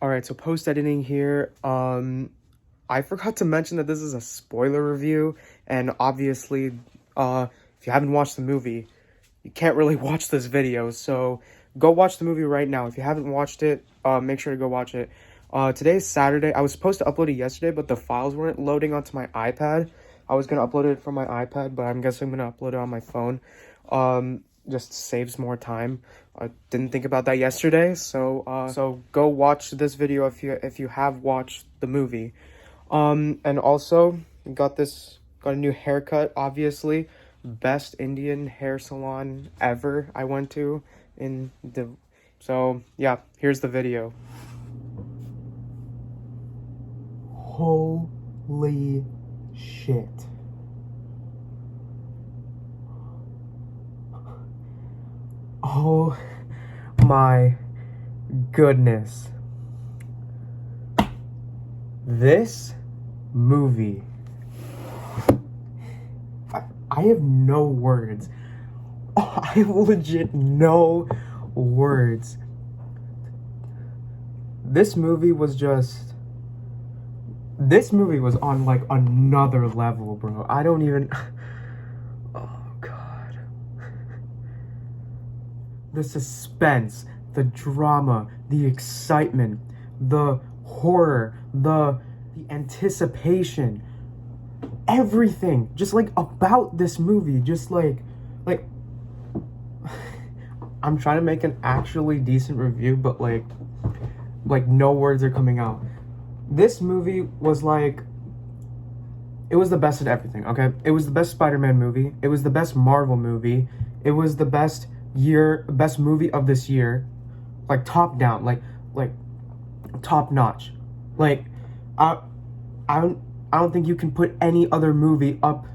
All right, so post editing here. I forgot to mention that this is a spoiler review, and obviously, if you haven't watched the movie, you can't really watch this video. So go watch the movie right now. If you haven't watched it, make sure to go watch it. Today is Saturday. I was supposed to upload it yesterday, but the files weren't loading onto my iPad. I was gonna upload it from my iPad, but I'm guessing I'm gonna upload it on my phone. Just saves more time. I didn't think about that yesterday, so go watch this video if you have watched the movie. And also got a new haircut, obviously. Best Indian hair salon ever I went to so yeah, here's the video. Holy shit. Oh my goodness. This movie. I have no words. I have legit no words. This movie was on like another level, bro. I don't even... Oh, God. The suspense, the drama, the excitement, the horror, the anticipation, everything just like about this movie, just like I'm trying to make an actually decent review, but like no words are coming out. This movie was like, it was the best of everything, okay? It was the best Spider-Man movie. It was the best Marvel movie. It was the best movie of this year. Like top down, like top notch. Like I don't think you can put any other movie up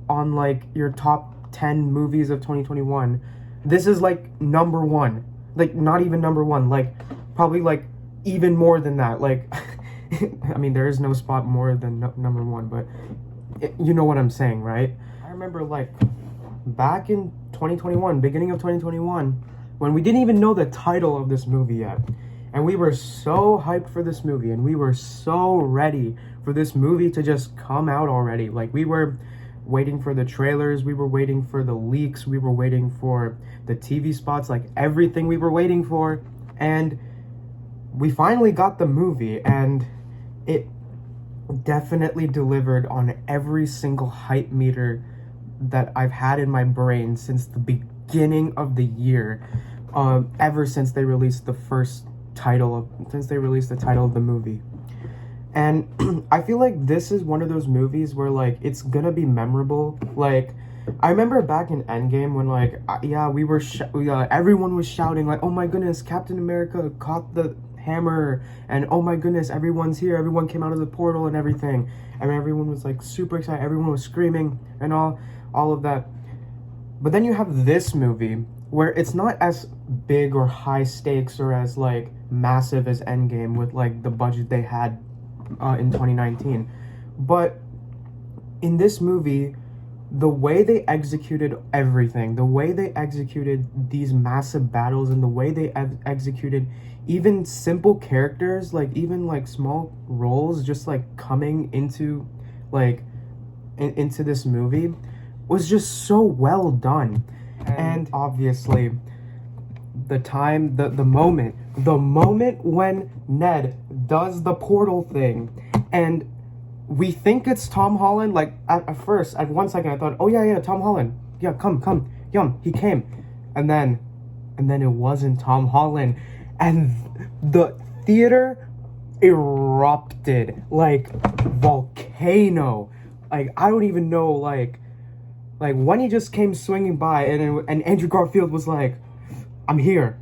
on like your top 10 movies of 2021. This is like number one. Like not even number one, like probably like even more than that. Like I mean, there is no spot more than number one, but you know what I'm saying, right? I remember like back in 2021, beginning of 2021, when we didn't even know the title of this movie yet. And we were so hyped for this movie, and we were so ready for this movie to just come out already. Like, we were waiting for the trailers, we were waiting for the leaks, we were waiting for the TV spots, like everything we were waiting for. And we finally got the movie, and it definitely delivered on every single hype meter that I've had in my brain since the beginning of the year, ever since they released the title of the movie. And I feel like this is one of those movies where like it's gonna be memorable. Like I remember back in Endgame when like everyone was shouting like, oh my goodness, Captain America caught the hammer, and oh my goodness, everyone's here, everyone came out of the portal and everything. I mean, everyone was like super excited, everyone was screaming and all of that. But then you have this movie where it's not as big or high stakes or as like massive as Endgame with like the budget they had in 2019. But in this movie, the way they executed everything, the way they executed these massive battles, and the way they executed even simple characters, like even like small roles just like coming into like into this movie, was just so well done. And obviously the moment when Ned does the portal thing and we think it's Tom Holland, like at one second I thought, oh yeah, Tom Holland, yeah, come, he came, and then it wasn't Tom Holland, and the theater erupted like volcano. Like I don't even know, like when he just came swinging by, and Andrew Garfield was like, I'm here.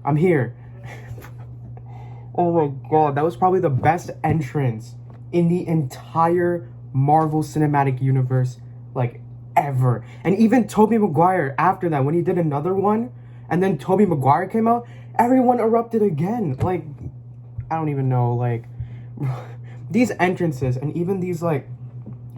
Oh my god, that was probably the best entrance in the entire Marvel Cinematic Universe, like, ever. And even Tobey Maguire, after that, when he did another one, and then Tobey Maguire came out, everyone erupted again. Like, I don't even know, like, these entrances, and even these, like,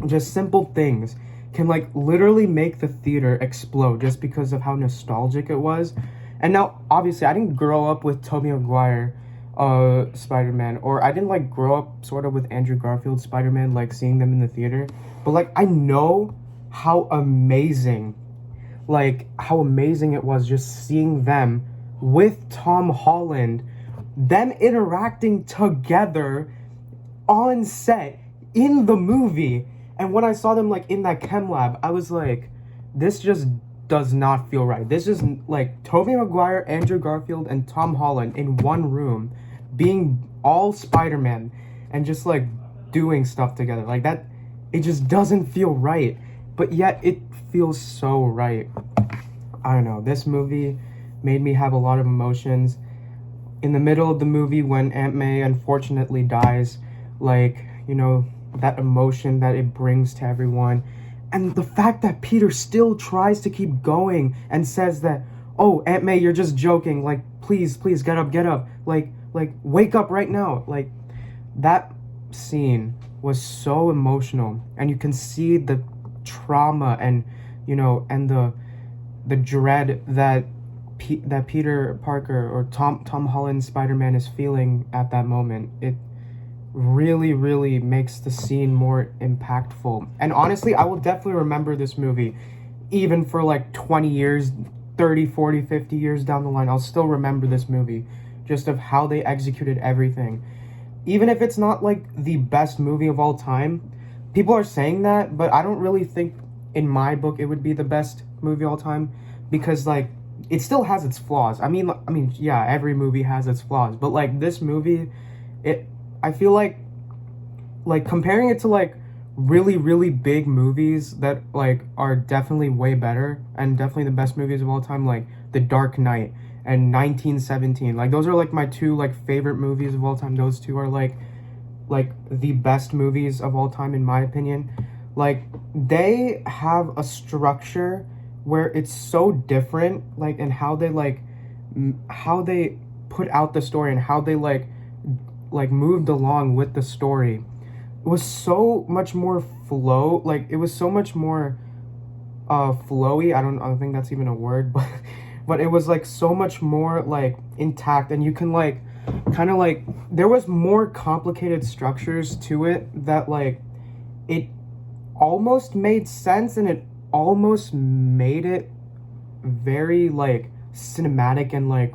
just simple things can, like, literally make the theater explode just because of how nostalgic it was. And now, obviously, I didn't grow up with Tobey Maguire Spider-Man, or I didn't like grow up sort of with Andrew Garfield Spider-Man, like seeing them in the theater, but like I know how amazing, like how amazing it was just seeing them with Tom Holland, them interacting together on set in the movie. And when I saw them like in that chem lab, I was like, this just does not feel right. This is like Tobey Maguire, Andrew Garfield, and Tom Holland in one room being all Spider-Man and just like doing stuff together. Like that, it just doesn't feel right. But yet it feels so right. I don't know. This movie made me have a lot of emotions. In the middle of the movie, when Aunt May unfortunately dies, like, you know, that emotion that it brings to everyone. And the fact that Peter still tries to keep going and says that, oh, Aunt May, you're just joking. Like, please, get up. Like, wake up right now. Like, that scene was so emotional. And you can see the trauma and, you know, and the dread that that Peter Parker or Tom Holland Spider-Man is feeling at that moment. It really makes the scene more impactful. And honestly, I will definitely remember this movie even for like 20 years, 30, 40, 50 years down the line. I'll still remember this movie just of how they executed everything. Even if it's not like the best movie of all time, people are saying that, but I don't really think in my book it would be the best movie of all time, because like it still has its flaws. I mean, yeah, every movie has its flaws, but like this movie, I feel like comparing it to like really big movies that like are definitely way better and definitely the best movies of all time, like The Dark Knight and 1917. Like those are like my two like favorite movies of all time. Those two are like the best movies of all time in my opinion. Like they have a structure where it's so different, like, and how they how they put out the story and how they like moved along with the story. It was so much more flow, like it was so much more flowy. I don't think that's even a word, but it was like so much more like intact, and you can like kind of like there was more complicated structures to it that like it almost made sense, and it almost made it very like cinematic and like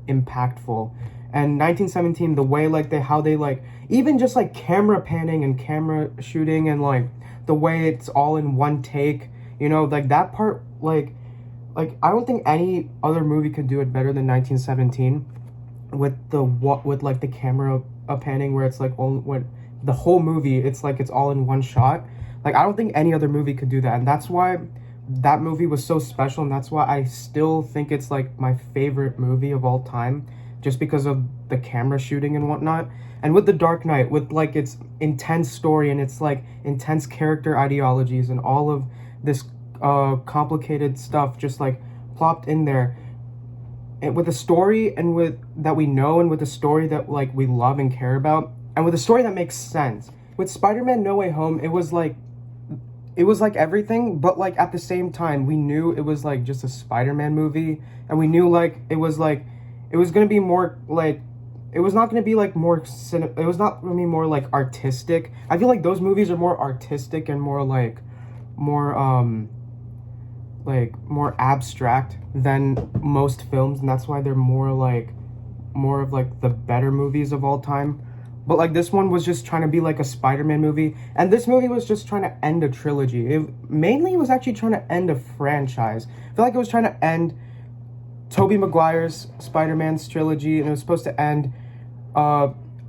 impactful. And 1917, the way like how they like even just like camera panning and camera shooting and like the way it's all in one take, you know, like that part, like I don't think any other movie could do it better than 1917 with the camera panning, where it's like when the whole movie it's like it's all in one shot. Like I don't think any other movie could do that, and that's why that movie was so special, and that's why I still think it's like my favorite movie of all time, just because of the camera shooting and whatnot. And with The Dark Knight, with like its intense story and its like intense character ideologies and all of this complicated stuff just like plopped in there, and with a story and with that we know, and with a story that like we love and care about, and with a story that makes sense. With Spider-Man No Way Home, it was like everything, but like at the same time we knew it was like just a Spider-Man movie, and we knew like it was gonna be more like, it was not gonna be like more it was not gonna be more like artistic. I feel like those movies are more artistic and more more abstract than most films, and that's why they're more of like the better movies of all time. But like this one was just trying to be like a Spider-Man movie, and this movie was just trying to end a trilogy. It was actually trying to end a franchise. I feel like it was trying to end Tobey Maguire's Spider-Man's trilogy, and it was supposed to end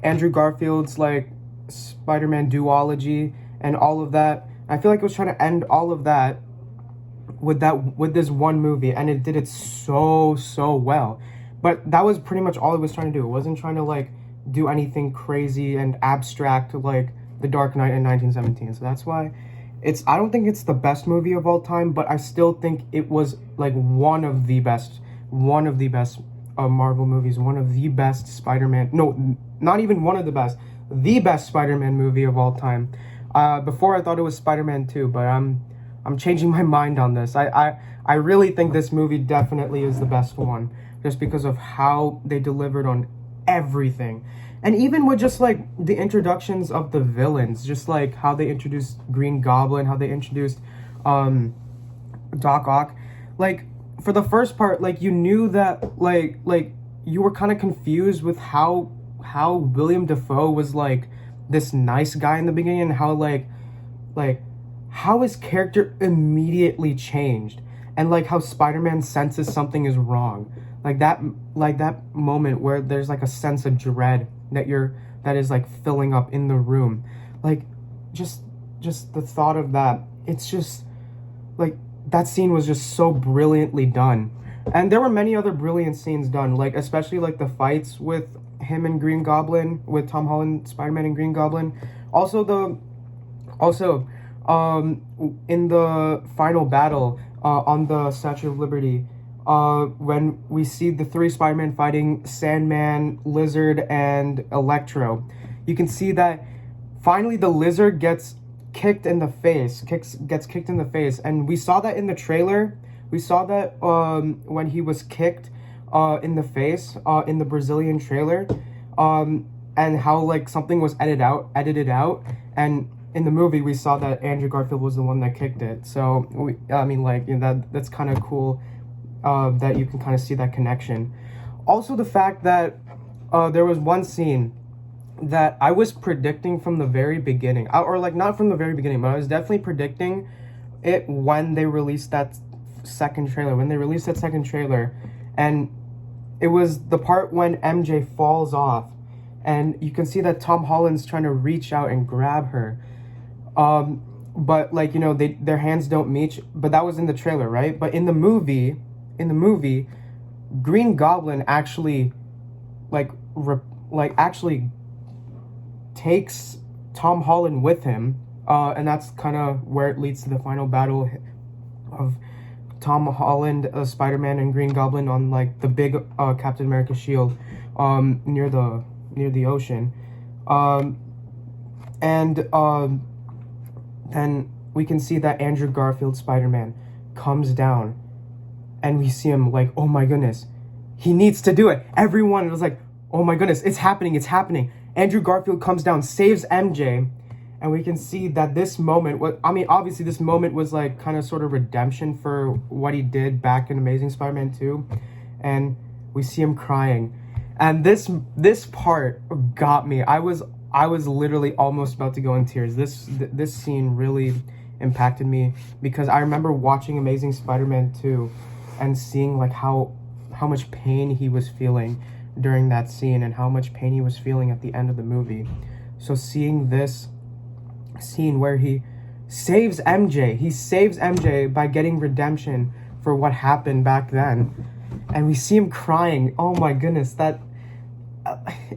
Andrew Garfield's like Spider-Man duology and all of that. I feel like it was trying to end all of that with this one movie, and it did it so well. But that was pretty much all it was trying to do. It wasn't trying to like do anything crazy and abstract like The Dark Knight in 1917. So that's why I don't think it's the best movie of all time, but I still think it was like one of the best Marvel movies, one of the best Spider-Man, no, not even one of the best Spider-Man movie of all time. Before I thought it was Spider-Man 2, but I'm changing my mind on this. I really think this movie definitely is the best one, just because of how they delivered on everything. And even with just like the introductions of the villains, just like how they introduced Green Goblin, how they introduced Doc Ock, like for the first part, like you knew that like you were kind of confused with how William Dafoe was like this nice guy in the beginning, and how like how his character immediately changed, and like how Spider-Man senses something is wrong, like that moment where there's like a sense of dread that is like filling up in the room, like just the thought of that, it's just like that scene was just so brilliantly done. And there were many other brilliant scenes done, like especially like the fights with him and Green Goblin, with Tom Holland, Spider-Man and Green Goblin. Also in the final battle on the Statue of Liberty, when we see the three Spider-Man fighting Sandman, Lizard, and Electro, you can see that finally the Lizard gets kicked in the face, gets kicked in the face, and we saw that in the trailer. We saw that when he was kicked in the face in the Brazilian trailer, and how like something was edited out, and in the movie we saw that Andrew Garfield was the one that kicked it. So I mean, like, you know, that's kind of cool that you can kind of see that connection. Also, the fact that there was one scene that I was predicting from the very beginning, or like not from the very beginning, but I was definitely predicting it when they released that second trailer. And it was the part when MJ falls off, and you can see that Tom Holland's trying to reach out and grab her, but like, you know, their hands don't meet. But that was in the trailer, right? But in the movie, Green Goblin actually actually takes Tom Holland with him, and that's kind of where it leads to the final battle of Tom Holland, Spider-Man, and Green Goblin on like the big Captain America shield near the ocean, and then we can see that Andrew Garfield Spider-Man comes down, and we see him like, oh my goodness, he needs to do it. Everyone was like, oh my goodness, it's happening. Andrew Garfield comes down, saves MJ, and we can see that this moment obviously this moment was like kind of sort of redemption for what he did back in Amazing Spider-Man 2, and we see him crying. And this part got me. I was literally almost about to go in tears. This scene really impacted me, because I remember watching Amazing Spider-Man 2 and seeing like how much pain he was feeling during that scene, and how much pain he was feeling at the end of the movie. So seeing this scene where he saves MJ by getting redemption for what happened back then, and we see him crying, oh my goodness, that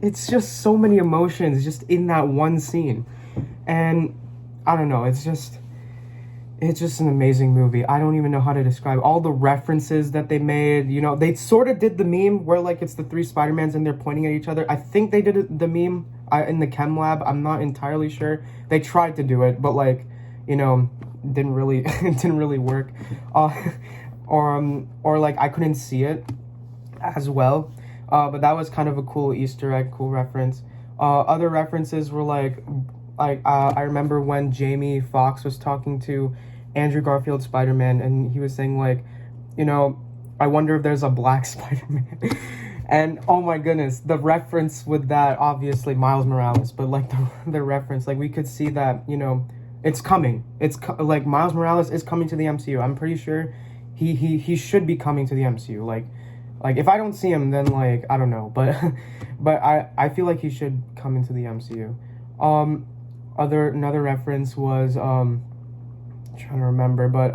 it's just so many emotions just in that one scene. And I don't know, it's just an amazing movie. I don't even know how to describe all the references that they made. You know, they sort of did the meme where like it's the three Spider-Mans and they're pointing at each other. I think they did the meme in the chem lab. I'm not entirely sure. They tried to do it, but like, you know, didn't really work. Or like I couldn't see it as well. But that was kind of a cool Easter egg, cool reference. Other references were like I remember when Jamie Foxx was talking to Andrew Garfield Spider-Man, and he was saying like, you know, I wonder if there's a black Spider-Man. And oh my goodness, the reference with that, obviously Miles Morales, but like the reference, like we could see that, you know, it's coming. Like Miles Morales is coming to the MCU. I'm pretty sure he should be coming to the MCU. Like if I don't see him, then like I don't know, but I feel like he should come into the MCU. Another reference was I'm trying to remember, but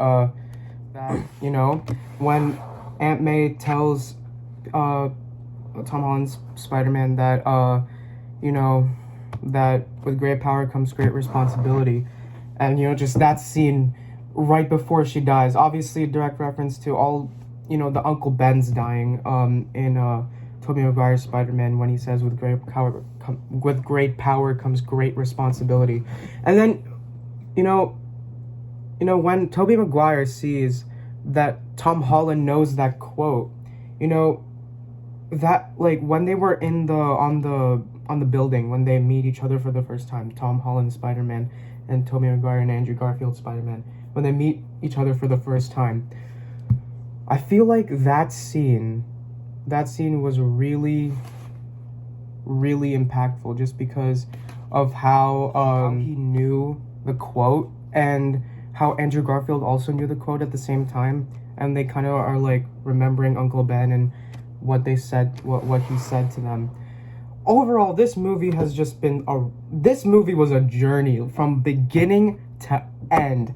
that, you know, when Aunt May tells Tom Holland's Spider-Man that you know, that with great power comes great responsibility, and you know, just that scene right before she dies, obviously a direct reference to all, you know, the Uncle Ben's dying in Tobey Maguire's Spider-Man, when he says with great power comes great responsibility. And then you know when Tobey Maguire sees that Tom Holland knows that quote, you know, that, like, when they were in the on the building, when they meet each other for the first time, Tom Holland Spider-Man and Tobey Maguire and Andrew Garfield Spider-Man, when they meet each other for the first time, I feel like that scene was really, really impactful, just because of how he knew the quote, and how Andrew Garfield also knew the quote at the same time, and they kind of are like remembering Uncle Ben and what they said, what he said to them. Overall, this movie has just been this movie was a journey from beginning to end.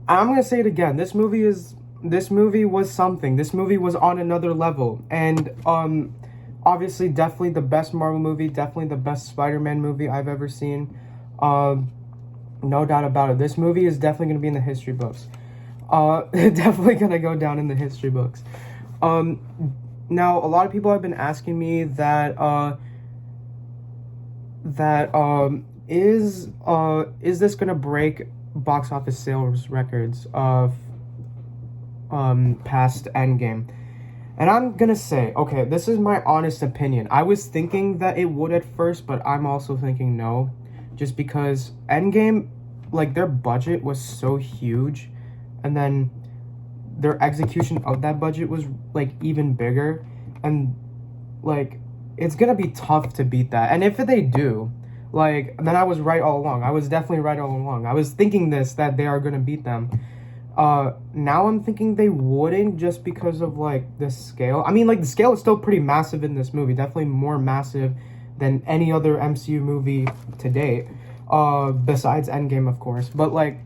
I'm gonna say it again. This movie was something. This movie was on another level, and obviously, definitely the best Marvel movie, definitely the best Spider-Man movie I've ever seen. No doubt about it. This movie is definitely gonna be in the history books. Definitely gonna go down in the history books. Now, a lot of people have been asking me that is this gonna break box office sales records of past Endgame? And I'm gonna say, okay, this is my honest opinion. I was thinking that it would at first, but I'm also thinking no, just because Endgame, like, their budget was so huge, and then their execution of that budget was, like, even bigger, and, like, it's gonna be tough to beat that. And if they do, like, then I was right all along. I was definitely right all along. I was thinking that they are gonna beat them. Now I'm thinking they wouldn't, just because of, like, the scale. I mean, like, the scale is still pretty massive in this movie. Definitely more massive than any other MCU movie to date. Besides Endgame, of course. But, like,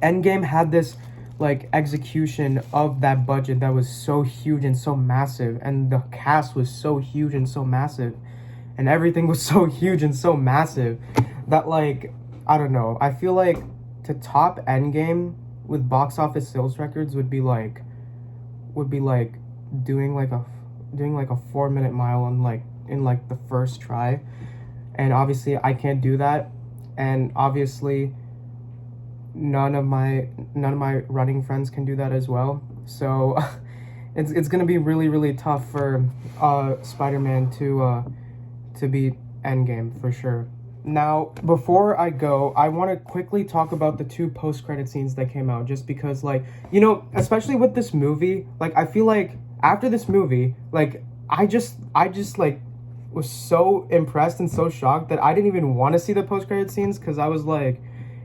Endgame had this, like, execution of that budget that was so huge and so massive, and the cast was so huge and so massive, and everything was so huge and so massive that, like, I don't know. I feel like to top Endgame with box office sales records would be like doing like a 4-minute mile in the first try, and obviously I can't do that, and obviously none of my running friends can do that as well. So it's gonna be really, really tough for Spider-Man to beat Endgame for sure. Now, before I go, I want to quickly talk about the 2 post-credit scenes that came out, just because, like, you know, especially with this movie, like, I feel like after this movie, like, I just like was so impressed and so shocked that I didn't even want to see the post-credit scenes, because I was like,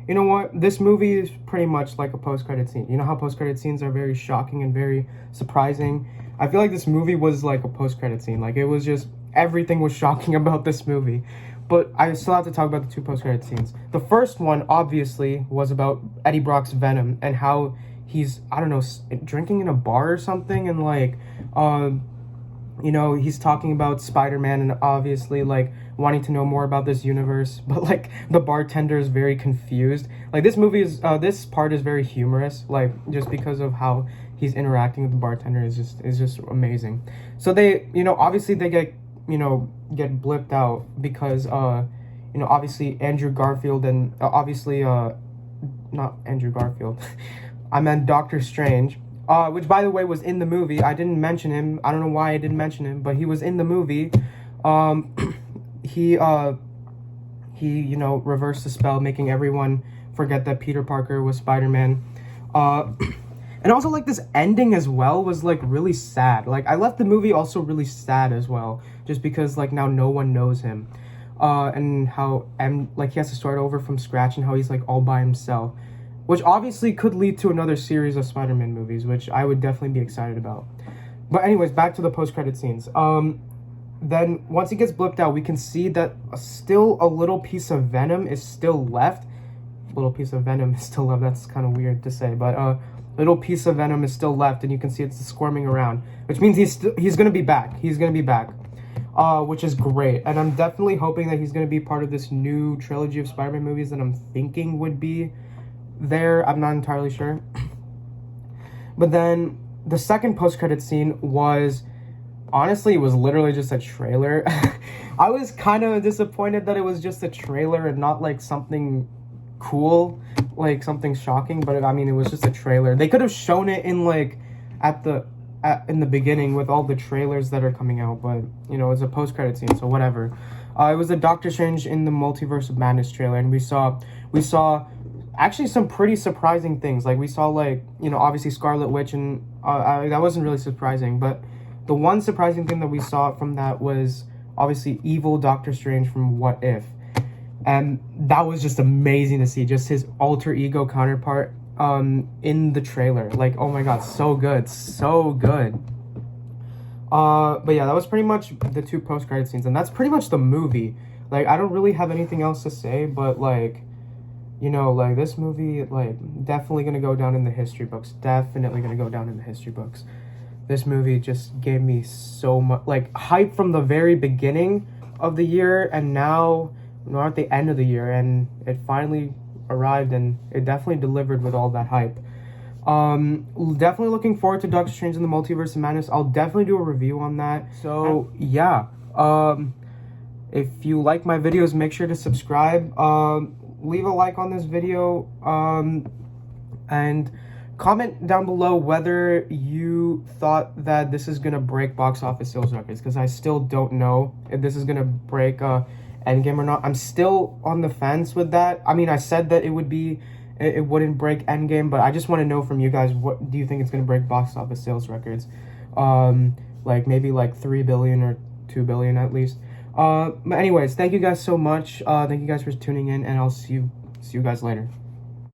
you know what, this movie is pretty much like a post-credit scene. You know how post-credit scenes are very shocking and very surprising? I feel like this movie was like a post-credit scene. Like, it was just, everything was shocking about this movie. But I still have to talk about the 2 post-credit scenes. The first one, obviously, was about Eddie Brock's Venom, and how he's, I don't know, drinking in a bar or something, and, like, you know, he's talking about Spider-Man, and obviously, like, wanting to know more about this universe, but, like, the bartender is very confused. Like, this movie is, this part is very humorous, like, just because of how he's interacting with the bartender is just amazing. So they, you know, obviously they get blipped out because, you know, obviously Andrew Garfield and, not Andrew Garfield, I meant Doctor Strange, which, by the way, was in the movie. I didn't mention him. I don't know why I didn't mention him, but he was in the movie. He, you know, reversed the spell, making everyone forget that Peter Parker was Spider-Man. And also, like, this ending as well was, like, really sad. Like, I left the movie also really sad as well, just because, like, now no one knows him. And how, like, he has to start over from scratch, and how he's, like, all by himself. Which obviously could lead to another series of Spider-Man movies, which I would definitely be excited about. But anyways, back to the post-credit scenes. Then, once he gets blipped out, we can see that still a little piece of Venom is still left. Little piece of Venom is still left. That's kind of weird to say, but, little piece of Venom is still left, and you can see it's squirming around, which means he's gonna be back. He's gonna be back, which is great, and I'm definitely hoping that he's gonna be part of this new trilogy of Spider-Man movies that I'm thinking would be there. I'm not entirely sure. But then the second post-credit scene was, honestly, it was literally just a trailer. I was kind of disappointed that it was just a trailer and not, like, something cool, like something shocking, but I mean, it was just a trailer. They could have shown it in, like, at the in the beginning with all the trailers that are coming out, but you know, it's a post-credit scene, so whatever. It was the Doctor Strange in the Multiverse of Madness trailer, and we saw actually some pretty surprising things. Like we saw, like, you know, obviously Scarlet Witch, and that wasn't really surprising, but the one surprising thing that we saw from that was obviously evil Doctor Strange from What If. And that was just amazing to see, just his alter ego counterpart in the trailer. Like, oh my god, so good, so good. But yeah, that was pretty much the two post-credit scenes, and that's pretty much the movie. Like, I don't really have anything else to say, but like, you know, like, this movie, like, definitely gonna go down in the history books. Definitely gonna go down in the history books. This movie just gave me so much, like, hype from the very beginning of the year, and now we're at the end of the year, and it finally arrived, and it definitely delivered with all that hype. Definitely looking forward to Doctor Strange in the Multiverse of Madness. I'll definitely do a review on that. So yeah, if you like my videos, make sure to subscribe. Leave a like on this video, and comment down below whether you thought that this is gonna break box office sales records, because I still don't know if this is gonna break Endgame or not. I'm still on the fence with that. I mean, I said that it wouldn't break Endgame, but I just want to know from you guys, what do you think it's gonna break box office sales records? Like maybe like 3 billion or 2 billion at least. But anyways, thank you guys so much. Thank you guys for tuning in, and I'll see you guys later.